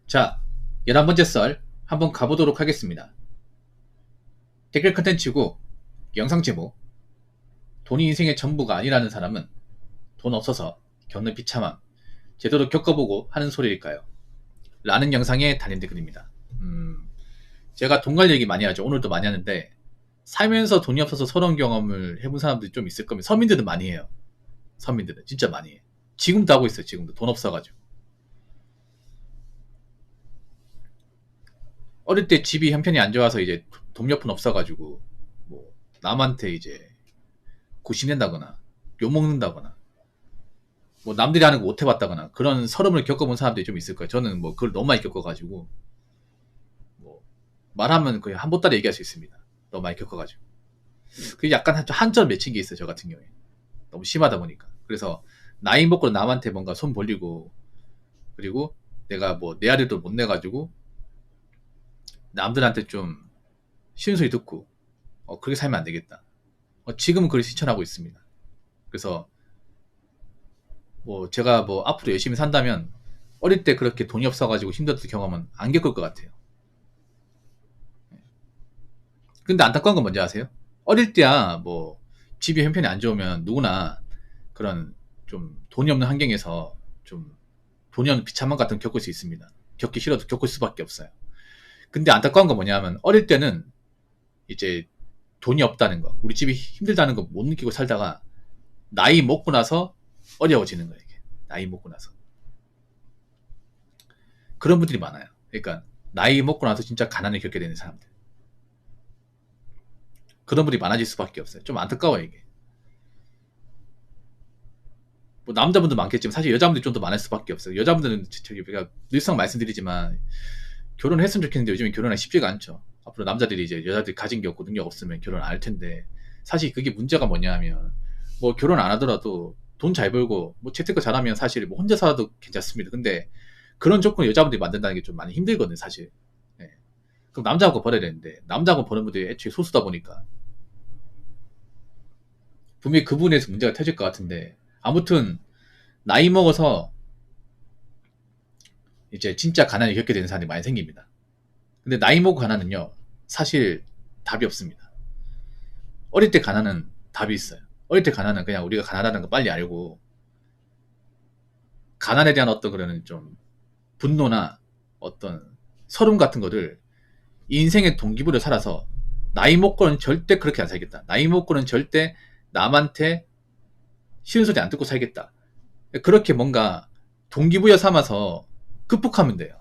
자, 11번째 썰 한번 가보도록 하겠습니다. 댓글 컨텐츠고 영상 제목 돈이 인생의 전부가 아니라는 사람은 돈 없어서 겪는 비참함 제대로 겪어보고 하는 소리일까요? 라는 영상의 단연 댓글입니다. 제가 돈 갈 얘기 많이 하죠. 오늘도 많이 하는데 살면서 돈이 없어서 서러운 경험을 해본 사람들이 좀 있을 겁니다. 서민들은 많이 해요. 서민들은 진짜 많이 해요. 지금도 하고 있어요. 지금도 돈 없어가지고. 어릴 때 집이 형편이 안 좋아서 이제 돈몇푼 없어가지고 뭐 남한테 이제 고심낸다거나 욕먹는다거나 뭐 남들이 하는 거 못 해봤다거나 그런 서름을 겪어본 사람들이 좀 있을 거예요. 저는 뭐 그걸 너무 많이 겪어가지고 뭐 말하면 거의 한 보따리 얘기할 수 있습니다. 너무 많이 겪어가지고 그게 약간 한점 맺힌 게 있어요. 저 같은 경우에 너무 심하다 보니까. 그래서 나이 먹고 남한테 뭔가 손 벌리고 그리고 내가 뭐 내 아들도 못 내가지고 남들한테 좀 쉬운 소리 듣고 그렇게 살면 안 되겠다. 지금은 그걸 실천하고 있습니다. 그래서 뭐 제가 뭐 앞으로 열심히 산다면 어릴 때 그렇게 돈이 없어가지고 힘들었던 경험은 안 겪을 것 같아요. 근데 안타까운 건 뭔지 아세요? 어릴 때야 뭐 집이 형편이 안 좋으면 누구나 그런 좀 돈이 없는 환경에서 좀 돈이 없는 비참함 같은 걸 겪을 수 있습니다. 겪기 싫어도 겪을 수밖에 없어요. 근데 안타까운 건 뭐냐면 어릴 때는 이제 돈이 없다는 거, 우리 집이 힘들다는 거 못 느끼고 살다가 나이 먹고 나서 어려워지는 거예요. 이게. 나이 먹고 나서. 그런 분들이 많아요. 그러니까 나이 먹고 나서 진짜 가난을 겪게 되는 사람들. 그런 분들이 많아질 수밖에 없어요. 좀 안타까워요, 이게. 뭐 남자분도 많겠지만 사실 여자분들이 좀 더 많을 수밖에 없어요. 여자분들은 제가 늘상 말씀드리지만 결혼을 했으면 좋겠는데 요즘엔 결혼하기 쉽지가 않죠. 앞으로 남자들이 이제 여자들이 가진 게 없고 능력 없으면 결혼 안 할 텐데 사실 그게 문제가 뭐냐 하면 뭐 결혼 안 하더라도 돈 잘 벌고 뭐 재테크 잘하면 사실 뭐 혼자 살아도 괜찮습니다. 근데 그런 조건을 여자분들이 만든다는 게 좀 많이 힘들거든요, 사실. 예. 그럼 남자하고 벌어야 되는데 남자하고 버는 분들이 애초에 소수다 보니까 분명히 그 부분에서 문제가 터질 것 같은데 아무튼 나이 먹어서 이제 진짜 가난을 겪게 되는 사람이 많이 생깁니다. 근데 나이 먹고 가난은요 사실 답이 없습니다. 어릴 때 가난은 답이 있어요. 어릴 때 가난은 그냥 우리가 가난하다는 거 빨리 알고 가난에 대한 어떤 그런 좀 분노나 어떤 서름 같은 거를 인생의 동기부여 살아서 나이 먹고는 절대 그렇게 안 살겠다. 나이 먹고는 절대 남한테 싫은 소리 안 듣고 살겠다. 그렇게 뭔가 동기부여 삼아서 극복하면 돼요.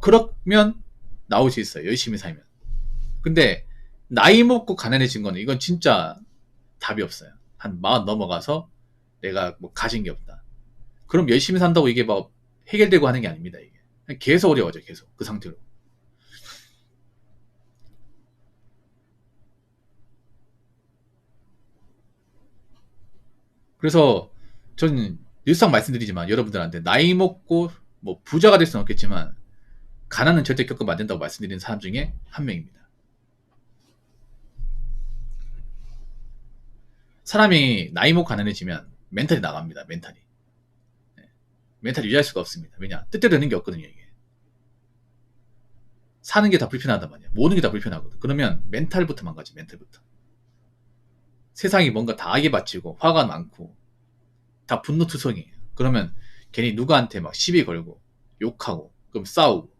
그러면 나올 수 있어요. 열심히 살면. 근데 나이 먹고 가난해진 거는 이건 진짜 답이 없어요. 한 40 넘어가서 내가 뭐 가진 게 없다. 그럼 열심히 산다고 이게 막 해결되고 하는 게 아닙니다. 이게 계속 어려워져. 계속 그 상태로. 그래서 저는 늘상 말씀드리지만 여러분들한테 나이 먹고 뭐 부자가 될 수는 없겠지만 가난은 절대 겪으면 안 된다고 말씀드리는 사람 중에 한 명입니다. 사람이 나이 먹고 가난해지면 멘탈이 나갑니다. 멘탈이. 멘탈이 유지할 수가 없습니다. 왜냐? 뜻대로 되는 게 없거든요. 이게. 사는 게 다 불편하단 말이야. 모든 게 다 불편하거든. 그러면 멘탈부터 망가지. 멘탈부터. 세상이 뭔가 다 악에 바치고 화가 많고 다 분노투성이에요. 그러면 괜히 누구한테 막 시비 걸고 욕하고 그럼 싸우고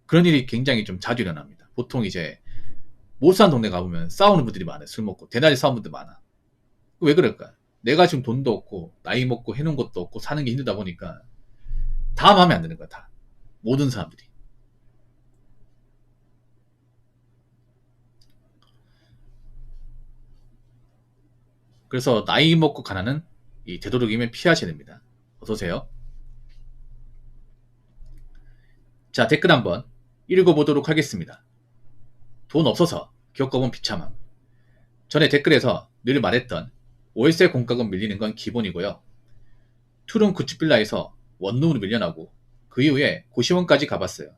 그런 일이 굉장히 좀 자주 일어납니다. 보통 이제 못 사는 동네 가보면 싸우는 분들이 많아요. 술 먹고 대낮에 싸우는 분들 많아. 왜 그럴까? 내가 지금 돈도 없고 나이 먹고 해놓은 것도 없고 사는 게 힘들다 보니까 다 마음에 안 드는 거야. 다. 모든 사람들이. 그래서 나이 먹고 가난은 이 되도록이면 피하셔야 됩니다. 어서오세요. 자, 댓글 한번 읽어보도록 하겠습니다. 돈 없어서 겪어본 비참함. 전에 댓글에서 늘 말했던 월세 공과금 밀리는 건 기본이고요. 투룸 구축빌라에서 원룸으로 밀려나고 그 이후에 고시원까지 가봤어요.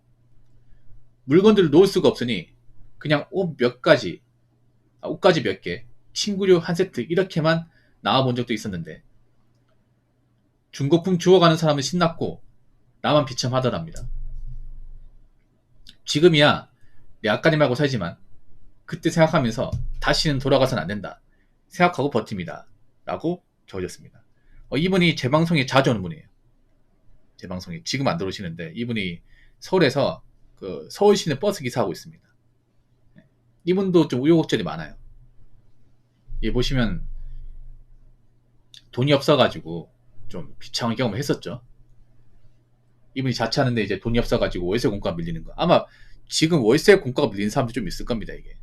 물건들을 놓을 수가 없으니 그냥 옷가지 몇 개, 침구류 한 세트 이렇게만 나와본 적도 있었는데 중고품 주워가는 사람은 신났고 나만 비참하더랍니다. 지금이야 내 앞가림 말고 살지만 그때 생각하면서 다시는 돌아가선 안 된다 생각하고 버팁니다 라고 적어줬습니다. 이분이 제 방송에 자주 오는 분이에요. 제 방송에 지금 안 들어오시는데 이분이 서울에서 그 서울 시내 버스 기사하고 있습니다. 이분도 좀 우여곡절이 많아요. 예, 보시면 돈이 없어가지고 좀 비참한 경험을 했었죠. 이분이 자취하는데 이제 돈이 없어가지고 월세 공과가 밀리는 거. 아마 지금 월세 공과가 밀리는 사람도 좀 있을 겁니다. 이게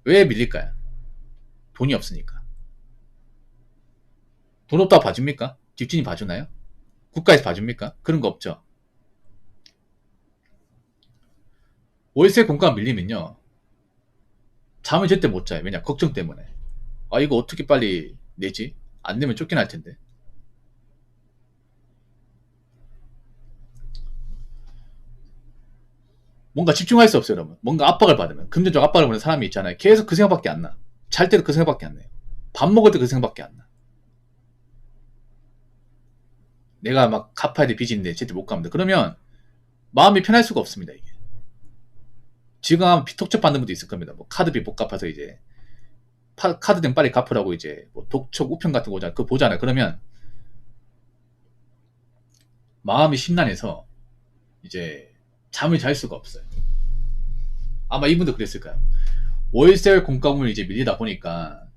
왜 밀릴까요? 돈이 없으니까. 돈 없다고 봐줍니까? 집주인이 봐주나요? 국가에서 봐줍니까? 그런 거 없죠. 월세 공과가 밀리면요 잠을 절대 못 자요. 왜냐? 걱정 때문에. 이거 어떻게 빨리 내지? 안 내면 쫓겨날 텐데. 뭔가 집중할 수 없어요, 여러분. 뭔가 압박을 받으면. 금전적 압박을 받는 사람이 있잖아요. 계속 그 생각밖에 안 나. 잘 때도 그 생각밖에 안 나요. 밥 먹을 때 그 생각밖에 안 나. 내가 막 갚아야 돼 빚인데 제때 못 갚는다. 그러면 마음이 편할 수가 없습니다, 이게. 지금 아마 비톡첩 받는 분도 있을 겁니다. 뭐 카드비 못 갚아서 이제 카드등 빨리 갚으라고 이제 뭐 독촉 우편 같은 거 그거 보잖아요. 그러면 마음이 심란해서 이제 잠을 잘 수가 없어요. 아마 이분도 그랬을 거예요. 월세 공과금을 이제 밀리다 보니까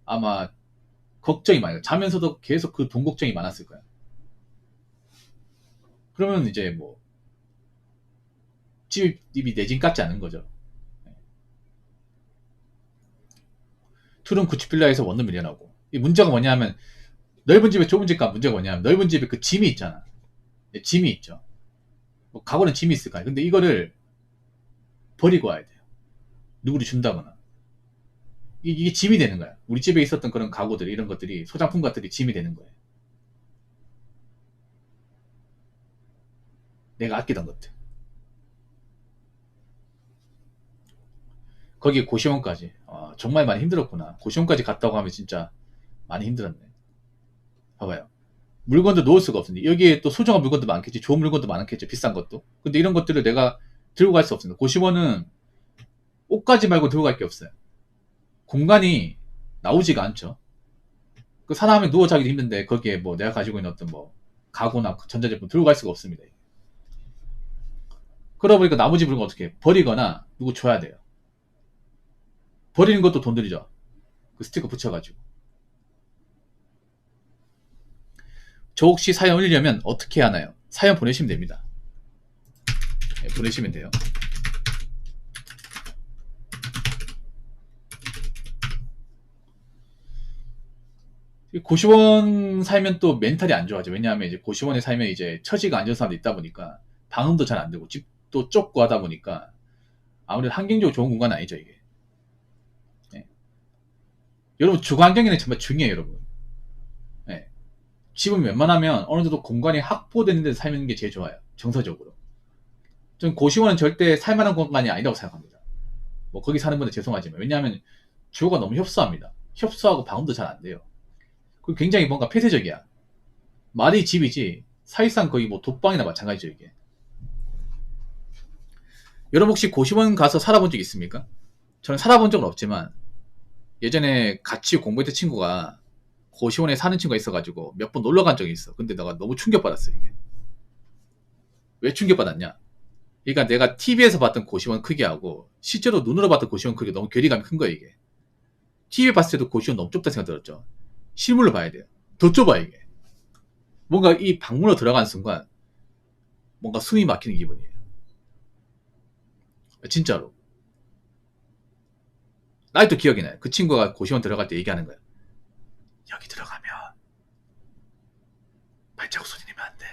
아마 걱정이 많아요. 자면서도 계속 그 돈 걱정이 많았을 거예요. 그러면 이제 뭐 집이 내 집 같지 않은 거죠. 투룸 구치빌라에서 원룸 밀려나고. 이 문제가 뭐냐면 넓은 집에 좁은 집과 문제가 뭐냐면 넓은 집에 그 짐이 있잖아. 짐이 있죠. 뭐 가구는 짐이 있을 거야. 근데 이거를 버리고 와야 돼요. 누구를 준다거나. 이게 짐이 되는 거야. 우리 집에 있었던 그런 가구들 이런 것들이 소장품 같들이 짐이 되는 거예요. 내가 아끼던 것들. 거기에 고시원까지. 정말 많이 힘들었구나. 고시원까지 갔다고 하면 진짜 많이 힘들었네. 봐봐요. 물건도 놓을 수가 없습니다. 여기에 또 소중한 물건도 많겠지. 좋은 물건도 많겠죠. 비싼 것도. 근데 이런 것들을 내가 들고 갈 수 없습니다. 고시원은 옷까지 말고 들고 갈 게 없어요. 공간이 나오지가 않죠. 그 사람이 누워 자기도 힘든데 거기에 뭐 내가 가지고 있는 어떤 뭐 가구나 전자제품 들고 갈 수가 없습니다. 그러다 보니까 나머지 물건 어떻게 해? 버리거나 누구 줘야 돼요. 버리는 것도 돈 들이죠. 그 스티커 붙여가지고. 저 혹시 사연 올리려면 어떻게 하나요? 사연 보내시면 됩니다. 네, 보내시면 돼요. 고시원 살면 또 멘탈이 안 좋아져. 왜냐하면 이제 고시원에 살면 이제 처지가 안 좋은 사람도 있다 보니까 방음도 잘 안 되고 집도 좁고 하다 보니까 아무래도 환경적으로 좋은 공간은 아니죠, 이게. 네. 여러분, 주거 환경이 정말 중요해요, 여러분. 네. 집은 웬만하면 어느 정도 공간이 확보되는 데서 살는 게 제일 좋아요. 정서적으로. 전 고시원은 절대 살만한 공간이 아니라고 생각합니다. 뭐 거기 사는 분들 죄송하지만. 왜냐하면 주거가 너무 협소합니다. 협소하고 방음도 잘 안 돼요. 그리고 굉장히 뭔가 폐쇄적이야. 말이 집이지 사실상 거의 뭐 독방이나 마찬가지죠, 이게. 여러분 혹시 고시원 가서 살아본 적 있습니까? 저는 살아본 적은 없지만 예전에 같이 공부했던 친구가 고시원에 사는 친구가 있어가지고 몇 번 놀러 간 적이 있어. 근데 내가 너무 충격받았어, 이게. 왜 충격받았냐? 그러니까 내가 TV에서 봤던 고시원 크기하고 실제로 눈으로 봤던 고시원 크기가 너무 괴리감이 큰 거야, 이게. TV에 봤을 때도 고시원 너무 좁다 생각 들었죠. 실물로 봐야 돼요. 더 좁아, 이게. 뭔가 이 방문으로 들어가는 순간 뭔가 숨이 막히는 기분이에요. 진짜로. 나도 기억이 나요. 그 친구가 고시원 들어갈 때 얘기하는 거야. 여기 들어가면 발자국 소리 내면 안 돼.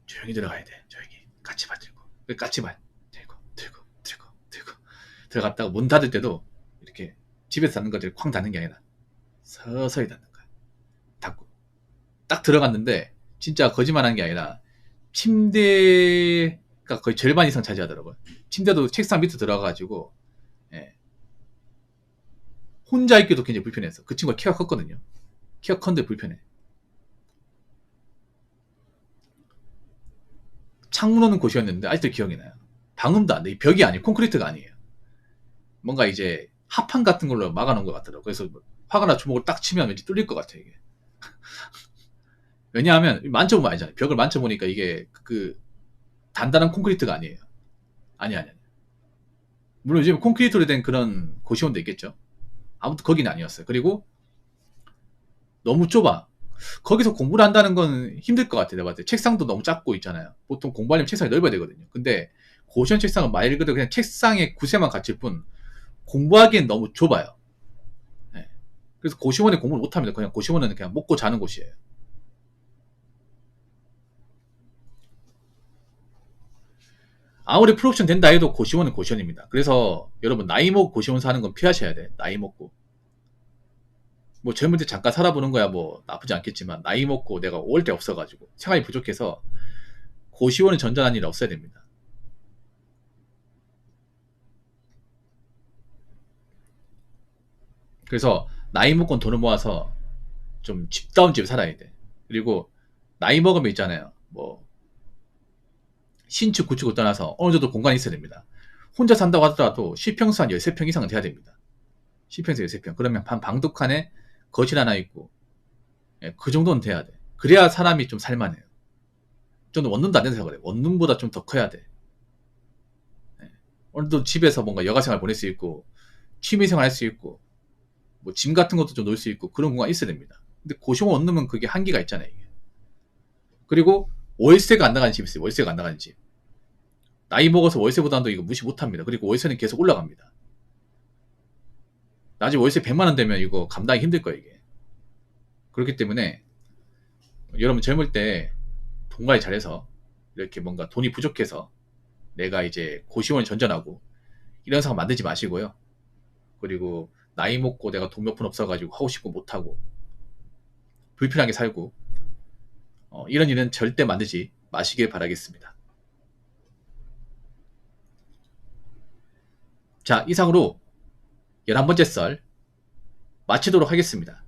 조용히 들어가야 돼. 조용히. 까치발 들고. 까치발 들고 들어갔다가 문 닫을 때도 이렇게 집에서 닫는 것들이 쾅 닫는 게 아니라 서서히 닫는 거야. 닫고. 딱 들어갔는데 진짜 거짓말하는 게 아니라 침대가 거의 절반 이상 차지하더라고요. 침대도 책상 밑에 들어가가지고 예. 혼자 있기도 굉장히 불편했어. 그 친구가 키가 컸거든요. 키가 컸는데 불편해. 창문 오는 곳이었는데 아직도 기억이 나요. 방음도 안 돼. 벽이 아니에요. 콘크리트가 아니에요. 뭔가 이제 합판 같은 걸로 막아놓은 것 같더라고요. 그래서 화가 나 주먹을 딱 치면 왠지 뚫릴 것 같아요, 이게. 왜냐하면 만져보면 알잖아요. 벽을 만져보니까 이게 그 단단한 콘크리트가 아니에요. 아니. 물론 요즘 콘크리트로 된 그런 고시원도 있겠죠. 아무튼 거기는 아니었어요. 그리고 너무 좁아. 거기서 공부를 한다는 건 힘들 것 같아요. 내가 봤을 때. 책상도 너무 작고 있잖아요. 보통 공부하려면 책상이 넓어야 되거든요. 근데 고시원 책상은 말 그대로 그냥 책상에 구세만 갖출 뿐 공부하기엔 너무 좁아요. 네. 그래서 고시원에 공부를 못합니다. 그냥 고시원은 그냥 먹고 자는 곳이에요. 아무리 풀옵션 된다 해도 고시원은 고시원입니다. 그래서 여러분 나이 먹고 고시원 사는 건 피하셔야 돼. 나이 먹고. 뭐 젊을 때 잠깐 살아보는 거야 뭐 나쁘지 않겠지만 나이 먹고 내가 올 데 없어가지고 생활이 부족해서 고시원은 전전한 일이 없어야 됩니다. 그래서 나이 먹고 돈을 모아서 좀 집다운 집에 살아야 돼. 그리고 나이 먹으면 있잖아요. 뭐 신축 구축을 떠나서 어느 정도 공간이 있어야 됩니다. 혼자 산다고 하더라도 10평수 한 13평 이상은 돼야 됩니다. 10평에서 13평. 그러면 한 방 두 칸에 거실 하나 있고 예, 그 정도는 돼야 돼. 그래야 사람이 좀 살만해요. 저는 원룸도 안 된다고 그래요. 원룸보다 좀 더 커야 돼. 예. 어느 정도 집에서 뭔가 여가생활 보낼 수 있고 취미생활 할 수 있고 뭐 짐 같은 것도 좀 놓을 수 있고 그런 공간이 있어야 됩니다. 근데 고시원 원룸은 그게 한계가 있잖아요. 이게. 그리고 월세가 안 나가는 집 있어요. 월세가 안 나가는 집. 나이 먹어서 월세 부담도 이거 무시 못합니다. 그리고 월세는 계속 올라갑니다. 나중에 월세 100만 원 되면 이거 감당이 힘들 거예요. 이게. 그렇기 때문에 여러분 젊을 때 돈 관리 잘해서 이렇게 뭔가 돈이 부족해서 내가 이제 고시원 전전하고 이런 상황 만들지 마시고요. 그리고 나이 먹고 내가 돈 몇 푼 없어가지고 하고 싶고 못하고 불편하게 살고 이런 일은 절대 만들지 마시길 바라겠습니다. 자, 이상으로 11번째 썰 마치도록 하겠습니다.